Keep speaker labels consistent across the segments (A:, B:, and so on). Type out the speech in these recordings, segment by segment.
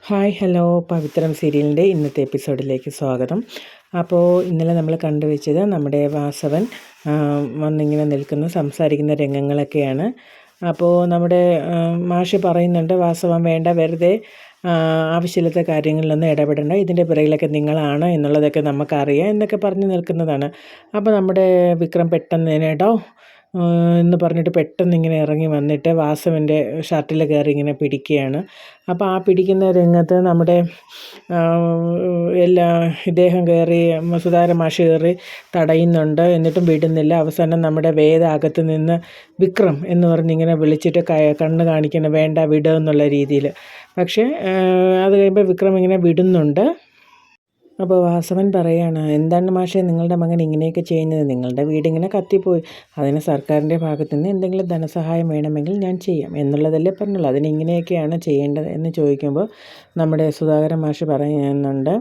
A: Hi hello പവിത്രം സീരിയലിൻ്റെ ഇന്നത്തെ എപ്പിസോഡിലേക്ക് സ്വാഗതം. അപ്പോൾ ഇന്നലെ നമ്മൾ കണ്ടുവച്ചത് നമ്മുടെ വാസവൻ വന്നിങ്ങനെ നിൽക്കുന്ന സംസാരിക്കുന്ന രംഗങ്ങളൊക്കെയാണ്. അപ്പോൾ നമ്മുടെ മാഷ് പറയുന്നുണ്ട്, വാസവൻ വേണ്ട, വെറുതെ ആവശ്യമില്ലാത്ത കാര്യങ്ങളിലൊന്നും ഇടപെടേണ്ട, ഇതിൻ്റെ പിറകിലൊക്കെ നിങ്ങളാണ് എന്നുള്ളതൊക്കെ നമുക്കറിയാം എന്നൊക്കെ പറഞ്ഞ് നിൽക്കുന്നതാണ്. അപ്പോൾ നമ്മുടെ വിക്രം പെട്ടെന്ന് കേട്ടോ എന്ന് പറഞ്ഞിട്ട് പെട്ടെന്ന് ഇങ്ങനെ ഇറങ്ങി വന്നിട്ട് വാസവൻ്റെ ഷർട്ടിൽ കയറി ഇങ്ങനെ പിടിക്കുകയാണ്. അപ്പോൾ ആ പിടിക്കുന്ന രംഗത്ത് നമ്മുടെ ഇദ്ദേഹം കയറി സുധാകരൻ മാഷ് കയറി തടയുന്നുണ്ട്, എന്നിട്ടും വിടുന്നില്ല. അവസാനം നമ്മുടെ വേദ അകത്ത് നിന്ന് വിക്രം എന്ന് പറഞ്ഞിങ്ങനെ വിളിച്ചിട്ട് കണ്ണ് കാണിക്കണം, വേണ്ട വിടുക എന്നുള്ള രീതിയിൽ. പക്ഷേ അത് കഴിയുമ്പോൾ വിക്രം ഇങ്ങനെ വിടുന്നുണ്ട്. അപ്പോൾ വാസവൻ പറയാണ്, എന്താണ് മാഷേ നിങ്ങളുടെ മകൻ ഇങ്ങനെയൊക്കെ ചെയ്യുന്നത്? നിങ്ങളുടെ വീടിങ്ങനെ കത്തിപ്പോയി, അതിന് സർക്കാരിൻ്റെ ഭാഗത്തു നിന്ന് എന്തെങ്കിലും ധനസഹായം വേണമെങ്കിൽ ഞാൻ ചെയ്യാം എന്നുള്ളതല്ലേ പറഞ്ഞുള്ളൂ, അതിന് ഇങ്ങനെയൊക്കെയാണ് ചെയ്യേണ്ടത് എന്ന് ചോദിക്കുമ്പോൾ നമ്മുടെ സുധാകരൻ മാഷ് പറയുന്നുണ്ട്,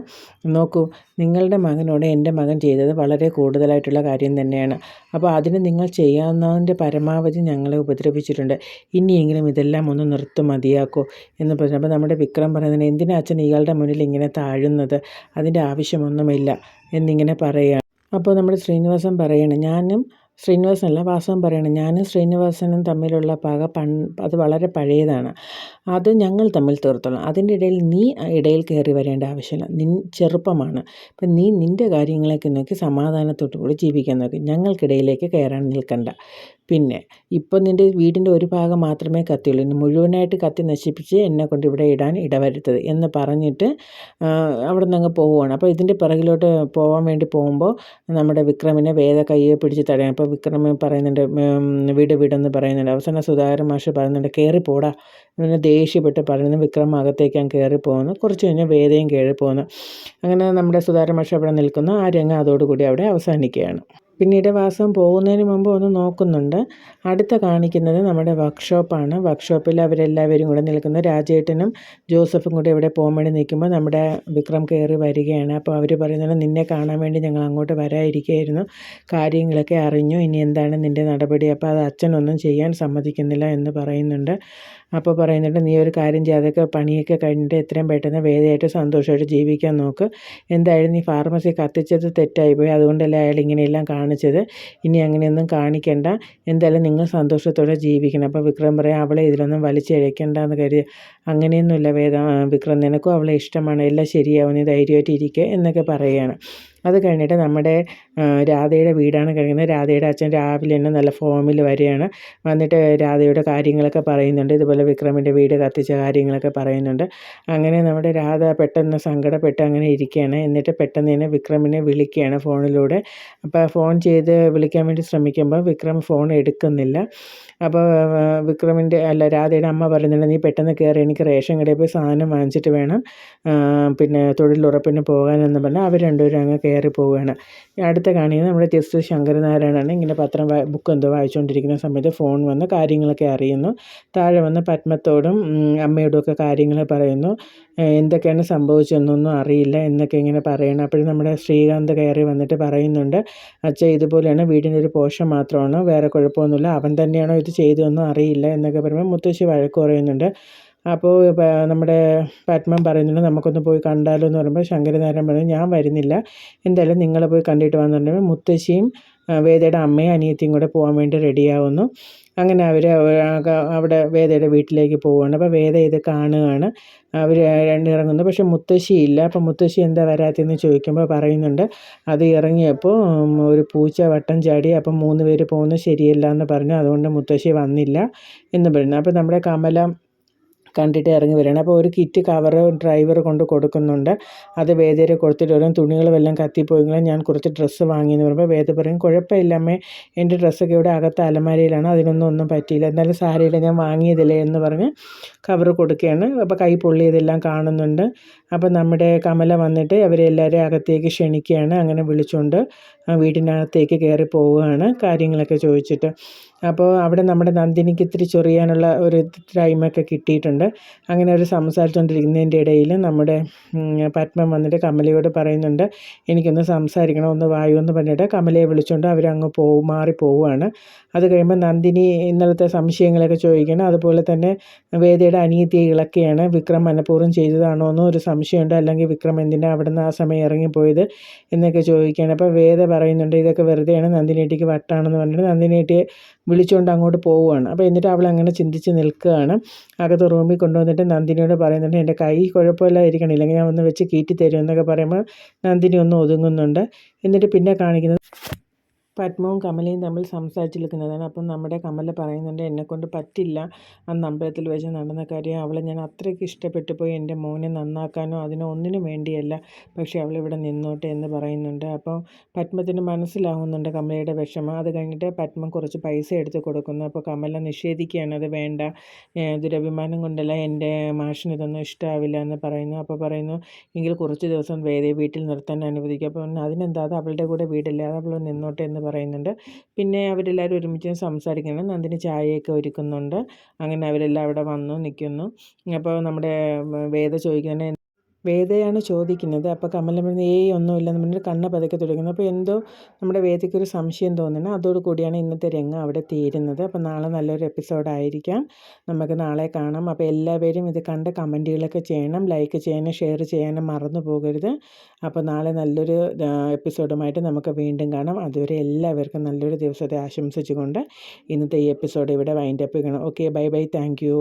A: നോക്കൂ, നിങ്ങളുടെ മകനോട് എൻ്റെ മകൻ ചെയ്തത് വളരെ കൂടുതലായിട്ടുള്ള കാര്യം തന്നെയാണ്. അപ്പോൾ അതിന് നിങ്ങൾ ചെയ്യാവുന്നതിൻ്റെ പരമാവധി ഞങ്ങളെ ഉപദ്രവിച്ചിട്ടുണ്ട്, ഇനിയെങ്കിലും ഇതെല്ലാം ഒന്ന് മതിയാക്കോ എന്ന് പറഞ്ഞു. അപ്പോൾ നമ്മുടെ വിക്രം പറയുന്നത്, എന്തിനാ അച്ഛൻ ഇയാളുടെ മുന്നിൽ ഇങ്ങനെ താഴുന്നത്, അതിൻ്റെ ആവശ്യമൊന്നുമില്ല എന്നിങ്ങനെ പറയുക. അപ്പോൾ നമ്മുടെ ശ്രീനിവാസൻ പറയണം, വാസവൻ പറയണം, ഞാനും ശ്രീനിവാസനും തമ്മിലുള്ള പക അത് വളരെ പഴയതാണ്, അത് ഞങ്ങൾ തമ്മിൽ തീർത്തോളാം, അതിൻ്റെ ഇടയിൽ നീ ഇടയിൽ കയറി വരേണ്ട ആവശ്യമില്ല, ചെറുപ്പമാണ്, അപ്പം നീ നിൻ്റെ കാര്യങ്ങളൊക്കെ നോക്കി സമാധാനത്തോടു കൂടി ജീവിക്കാൻ നോക്കി, ഞങ്ങൾക്കിടയിലേക്ക് കയറാൻ നിൽക്കണ്ട. പിന്നെ ഇപ്പോൾ നിൻ്റെ വീടിൻ്റെ ഒരു ഭാഗം മാത്രമേ കത്തിയുള്ളൂ, ഇനി മുഴുവനായിട്ട് കത്തി നശിപ്പിച്ച് എന്നെ കൊണ്ട് ഇവിടെ ഇടാൻ ഇടവരുത്തത് എന്ന് പറഞ്ഞിട്ട് അവിടെ നിന്ന് അങ്ങ് പോവുകയാണ്. അപ്പോൾ ഇതിൻ്റെ പിറകിലോട്ട് പോകാൻ വേണ്ടി പോകുമ്പോൾ നമ്മുടെ വിക്രമിനെ വേദ കയ്യെ പിടിച്ച് തടയാൻ. അപ്പോൾ വിക്രം പറയുന്നുണ്ട്, വിടെന്ന് പറയുന്നുണ്ട്. അവസാനം സുധാകരൻ മാഷ് പറയുന്നുണ്ട്, കയറി പോടാ എന്ന് ദേഷ്യപ്പെട്ട് പറയുന്നു. വിക്രം അകത്തേക്ക് അങ്ങ് കയറി പോകുന്നു. കുറച്ച് കഴിഞ്ഞ് വേദയും കയറി പോകുന്നു. അങ്ങനെ നമ്മുടെ സുധാകരൻ മാഷ് അവിടെ നിൽക്കുന്നു. ആ രംഗം അതോടുകൂടി അവിടെ അവസാനിക്കുകയാണ്. പിന്നീട് വാസവൻ പോകുന്നതിന് മുമ്പ് ഒന്ന് നോക്കുന്നുണ്ട്. അടുത്ത കാണിക്കുന്നത് നമ്മുടെ വർക്ക്ഷോപ്പാണ്. വർക്ക്ഷോപ്പിൽ അവരെല്ലാവരും കൂടെ നിൽക്കുന്നു. രാജേട്ടനും ജോസഫും കൂടെ ഇവിടെ പോകാൻ വേണ്ടി നിൽക്കുമ്പോൾ നമ്മുടെ വിക്രം കയറി വരികയാണ്. അപ്പോൾ അവർ പറയുന്നത്, നിന്നെ കാണാൻ വേണ്ടി ഞങ്ങൾ അങ്ങോട്ട് വരാതിരിക്കുകയായിരുന്നു, കാര്യങ്ങളൊക്കെ അറിഞ്ഞു, ഇനി എന്താണ് നിൻ്റെ നടപടി? അപ്പോൾ അത് അച്ഛനൊന്നും ചെയ്യാൻ സമ്മതിക്കുന്നില്ല എന്ന് പറയുന്നുണ്ട്. അപ്പോൾ പറയുന്നുണ്ട്, നീ ഒരു കാര്യം ചെയ്ത് അതൊക്കെ പണിയൊക്കെ കഴിഞ്ഞിട്ട് എത്രയും പെട്ടെന്ന് വേദയായിട്ട് സന്തോഷമായിട്ട് ജീവിക്കാൻ നോക്ക്. എന്തായാലും നീ ഫാർമസി കത്തിച്ചത് തെറ്റായിപ്പോയി, അതുകൊണ്ടല്ലേ അയാൾ ഇങ്ങനെയെല്ലാം കാണിച്ചത്, ഇനി അങ്ങനെയൊന്നും കാണിക്കണ്ട, എന്തായാലും നിങ്ങൾ സന്തോഷത്തോടെ ജീവിക്കണം. അപ്പോൾ വിക്രം പറയാം, അവളെ ഇതിലൊന്നും വലിച്ചിഴയ്ക്കണ്ടെന്ന് കരുതി. അങ്ങനെയൊന്നുമില്ല വിക്രം, നിനക്കും അവളെ ഇഷ്ടമാണ്, എല്ലാം ശരിയാവും, നീ ധൈര്യമായിട്ട് ഇരിക്കുക എന്നൊക്കെ പറയുകയാണ്. അത് കഴിഞ്ഞിട്ട് നമ്മുടെ രാധയുടെ വീടാണ് കഴിയുന്നത്. രാധയുടെ അച്ഛൻ രാവിലെ തന്നെ നല്ല ഫോമിൽ വരികയാണ്. വന്നിട്ട് രാധയുടെ കാര്യങ്ങളൊക്കെ പറയുന്നുണ്ട്, ഇതുപോലെ വിക്രമിൻ്റെ വീട് കത്തിച്ച കാര്യങ്ങളൊക്കെ പറയുന്നുണ്ട്. അങ്ങനെ നമ്മുടെ രാധ പെട്ടെന്ന് സങ്കടപ്പെട്ട് അങ്ങനെ ഇരിക്കുകയാണ്. എന്നിട്ട് പെട്ടെന്ന് തന്നെ വിക്രമിനെ വിളിക്കുകയാണ് ഫോണിലൂടെ. അപ്പോൾ ഫോൺ ചെയ്ത് വിളിക്കാൻ വേണ്ടി ശ്രമിക്കുമ്പോൾ വിക്രം ഫോൺ എടുക്കുന്നില്ല. അപ്പോൾ രാധയുടെ അമ്മ പറയുന്നുണ്ട്, നീ പെട്ടെന്ന് കയറി, എനിക്ക് റേഷൻ കടയിൽ പോയി സാധനം വാങ്ങിച്ചിട്ട് വേണം പിന്നെ തൊഴിലുറപ്പിന് പോകാനെന്ന് പറഞ്ഞാൽ അവർ രണ്ടുപേരും അങ്ങ് കയറി പോവുകയാണ്. അടുത്ത കാണിക്കുന്നത് നമ്മുടെ ജസ്റ്റിസ് ശങ്കരനാരായണനാണ്. ഇങ്ങനെ ബുക്ക് എന്തോ വായിച്ചുകൊണ്ടിരിക്കുന്ന സമയത്ത് ഫോൺ വന്ന് കാര്യങ്ങളൊക്കെ അറിയുന്നു. താഴെ വന്ന് പത്മത്തോടും അമ്മയോടും ഒക്കെ കാര്യങ്ങൾ പറയുന്നു. എന്തൊക്കെയാണ് സംഭവിച്ചതെന്നൊന്നും അറിയില്ല എന്നൊക്കെ ഇങ്ങനെ പറയണം. അപ്പോഴും നമ്മുടെ ശ്രീകാന്ത് കയറി വന്നിട്ട് പറയുന്നുണ്ട്, അച്ഛാ ഇതുപോലെയാണ്, വീടിൻ്റെ ഒരു പോഷൻ മാത്രമാണ്, വേറെ കുഴപ്പമൊന്നുമില്ല, അവൻ തന്നെയാണോ ഇത് ചെയ്തതെന്നും അറിയില്ല എന്നൊക്കെ പറയുമ്പോൾ മുത്തശ്ശി വഴക്ക് പറയുന്നുണ്ട്. അപ്പോൾ നമ്മുടെ പത്മം പറയുന്നുണ്ട്, നമുക്കൊന്ന് പോയി കണ്ടാലോ എന്ന് പറയുമ്പോൾ ശങ്കരനാരായണൻ പറഞ്ഞു, ഞാൻ വരുന്നില്ല, എന്തായാലും നിങ്ങൾ പോയി കണ്ടിട്ട് വന്നിട്ടുണ്ടെങ്കിൽ മുത്തശ്ശിയും വേദയുടെ അമ്മയും അനിയത്തിയും കൂടെ പോകാൻ വേണ്ടി റെഡിയാവുന്നു. അങ്ങനെ അവർ അവിടെ വേദയുടെ വീട്ടിലേക്ക് പോവുകയാണ്. അപ്പോൾ വേദ ഇത് കാണുകയാണ്. അവർ ഇറങ്ങുന്നു. പക്ഷെ മുത്തശ്ശിയില്ല. അപ്പോൾ മുത്തശ്ശി എന്താ വരാത്തതെന്ന് ചോദിക്കുമ്പോൾ പറയുന്നുണ്ട്, അത് ഇറങ്ങിയപ്പോൾ ഒരു പൂച്ച വട്ടം ചാടി, അപ്പം 3 പേര് പോകുന്നത് ശരിയല്ല എന്ന് പറഞ്ഞു, അതുകൊണ്ട് മുത്തശ്ശി വന്നില്ല എന്ന് പറയുന്നു. അപ്പോൾ നമ്മുടെ കമല കണ്ടിട്ട് ഇറങ്ങി വരികയാണ്. അപ്പോൾ ഒരു കിറ്റ് കവർ ഡ്രൈവർ കൊണ്ട് കൊടുക്കുന്നുണ്ട്. അത് വേദയിൽ കൊടുത്തിട്ട് വരും, തുണികൾ വല്ലതും കത്തിപ്പോയെങ്കിലും ഞാൻ കുറച്ച് ഡ്രസ്സ് വാങ്ങിയെന്ന് പറയുമ്പോൾ വേദ പറയും, കുഴപ്പമില്ല അമ്മേ, എൻ്റെ ഡ്രസ്സൊക്കെ ഇവിടെ അകത്ത് അലമാരയിലാണ്, ഒന്നും പറ്റിയില്ല, എന്നാലും സാരമില്ല, ഞാൻ വാങ്ങിയതില്ലേ എന്ന് പറഞ്ഞ് കവർ കൊടുക്കുകയാണ്. അപ്പോൾ കൈ പൊള്ളിയതെല്ലാം കാണുന്നുണ്ട്. അപ്പോൾ നമ്മുടെ കമല വന്നിട്ട് അവരെല്ലാവരെയും അകത്തേക്ക് ക്ഷണിക്കുകയാണ്. അങ്ങനെ വിളിച്ചുകൊണ്ട് വീടിനകത്തേക്ക് കയറി പോവുകയാണ് കാര്യങ്ങളൊക്കെ ചോദിച്ചിട്ട്. അപ്പോൾ അവിടെ നമ്മുടെ നന്ദിനിക്ക് ഇത്തിരി ചൊറിയാനുള്ള ഒരു ടൈമൊക്കെ കിട്ടിയിട്ടുണ്ട്. അങ്ങനെ അവർ സംസാരിച്ചുകൊണ്ടിരിക്കുന്നതിൻ്റെ ഇടയിൽ നമ്മുടെ പത്മം വന്നിട്ട് കമലയോട് പറയുന്നുണ്ട്, എനിക്കൊന്ന് സംസാരിക്കണം, ഒന്ന് വായു എന്ന് പറഞ്ഞിട്ട് കമലയെ വിളിച്ചുകൊണ്ട് അവരങ്ങ് മാറി പോവുകയാണ്. അത് കഴിയുമ്പോൾ നന്ദിനി ഇന്നലത്തെ സംശയങ്ങളൊക്കെ ചോദിക്കണം. അതുപോലെ തന്നെ വേദയുടെ അനിയത്തിയെ ഇളക്കുകയാണ്. വിക്രം മനഃപൂർവ്വം ചെയ്തതാണോ എന്നോ ഒരു സംശയമുണ്ട്, അല്ലെങ്കിൽ വിക്രം എന്തിനാണ് അവിടെ നിന്ന് ആ സമയം ഇറങ്ങിപ്പോയത് എന്നൊക്കെ ചോദിക്കുകയാണ്. അപ്പോൾ വേദ പറയുന്നുണ്ട് ഇതൊക്കെ വെറുതെയാണ്, നന്ദിനിയേട്ടിക്ക് വട്ടാണെന്ന് പറഞ്ഞിട്ട് നന്ദിനിയേട്ടിയെ വിളിച്ചുകൊണ്ട് അങ്ങോട്ട് പോവുകയാണ്. അപ്പോൾ എന്നിട്ട് അവൾ അങ്ങനെ ചിന്തിച്ച് നിൽക്കുകയാണ്. അകത്ത് റൂമിൽ കൊണ്ടുവന്നിട്ട് നന്ദിനിയോട് പറയുന്നുണ്ട്, എൻ്റെ കൈ കുഴപ്പമില്ലാതിരിക്കണം, ഇല്ലെങ്കിൽ ഞാൻ ഒന്ന് വെച്ച് കീറ്റി തരും എന്നൊക്കെ പറയുമ്പോൾ നന്ദിനി ഒന്ന് ഒതുങ്ങുന്നുണ്ട്. എന്നിട്ട് പിന്നെ കാണിക്കുന്നത് പത്മവും കമലയും തമ്മിൽ സംസാരിച്ച് നിൽക്കുന്നതാണ്. അപ്പം നമ്മുടെ കമല പറയുന്നുണ്ട്, എന്നെക്കൊണ്ട് പറ്റില്ല അന്ന് അമ്പലത്തിൽ വെച്ച് നടന്ന കാര്യം, അവളെ ഞാൻ അത്രയ്ക്ക് ഇഷ്ടപ്പെട്ടു പോയി, എൻ്റെ മോനെ നന്നാക്കാനോ അതിനോ ഒന്നിനും വേണ്ടിയല്ല, പക്ഷേ അവളിവിടെ നിന്നോട്ടെ എന്ന് പറയുന്നുണ്ട്. അപ്പോൾ പത്മത്തിന് മനസ്സിലാവുന്നുണ്ട് കമലയുടെ വിഷമം. അത് കഴിഞ്ഞിട്ട് പത്മം കുറച്ച് പൈസ എടുത്ത് കൊടുക്കുന്നു. അപ്പോൾ കമല നിഷേധിക്കുകയാണ്, അത് വേണ്ട, ദുരഭിമാനം കൊണ്ടല്ല, എൻ്റെ മാഷിന് ഇതൊന്നും ഇഷ്ടമാവില്ല എന്ന് പറയുന്നു. അപ്പോൾ പറയുന്നു, എങ്കിൽ കുറച്ച് ദിവസം വേദയെ വീട്ടിൽ നിർത്താൻ അനുവദിക്കുക. അപ്പോൾ അതിനെന്താ, അത് അവളുടെ കൂടെ വീടില്ല, അത് അവൾ നിന്നോട്ടെ എന്ന് പറയുന്നുണ്ട്. പിന്നെ അവരെല്ലാവരും ഒരുമിച്ച് സംസാരിക്കണം. നന്ദിനി ചായയൊക്കെ ഒരുക്കുന്നുണ്ട്. അങ്ങനെ അവരെല്ലാം അവിടെ വന്നു നിൽക്കുന്നു. അപ്പോൾ നമ്മുടെ വേദ ചോദിക്കുന്നത്, വേദയാണ് ചോദിക്കുന്നത്. അപ്പോൾ കമല പറഞ്ഞു, ഒന്നുമില്ല എന്ന് പറഞ്ഞിട്ട് കണ്ണ് പതുക്കെ തുടങ്ങുന്നു. അപ്പോൾ എന്തോ നമ്മുടെ വേദയ്ക്കൊരു സംശയം തോന്നുന്നു. അതോടുകൂടിയാണ് ഇന്നത്തെ രംഗം അവിടെ തീരുന്നത്. അപ്പോൾ നാളെ നല്ലൊരു എപ്പിസോഡായിരിക്കാം, നമുക്ക് നാളെ കാണാം. അപ്പോൾ എല്ലാവരും ഇത് കണ്ട് കമൻറ്റുകളൊക്കെ ചെയ്യണം, ലൈക്ക് ചെയ്യാനും ഷെയർ ചെയ്യാനും മറന്നു പോകരുത്. അപ്പോൾ നാളെ നല്ലൊരു എപ്പിസോഡുമായിട്ട് നമുക്ക് വീണ്ടും കാണാം. അതുവരെ എല്ലാവർക്കും നല്ലൊരു ദിവസത്തെ ആശംസിച്ചുകൊണ്ട് ഇന്നത്തെ ഈ എപ്പിസോഡ് ഇവിടെ വൈൻഡപ്പ് ചെയ്യണം. Okay, bye bye, thank you.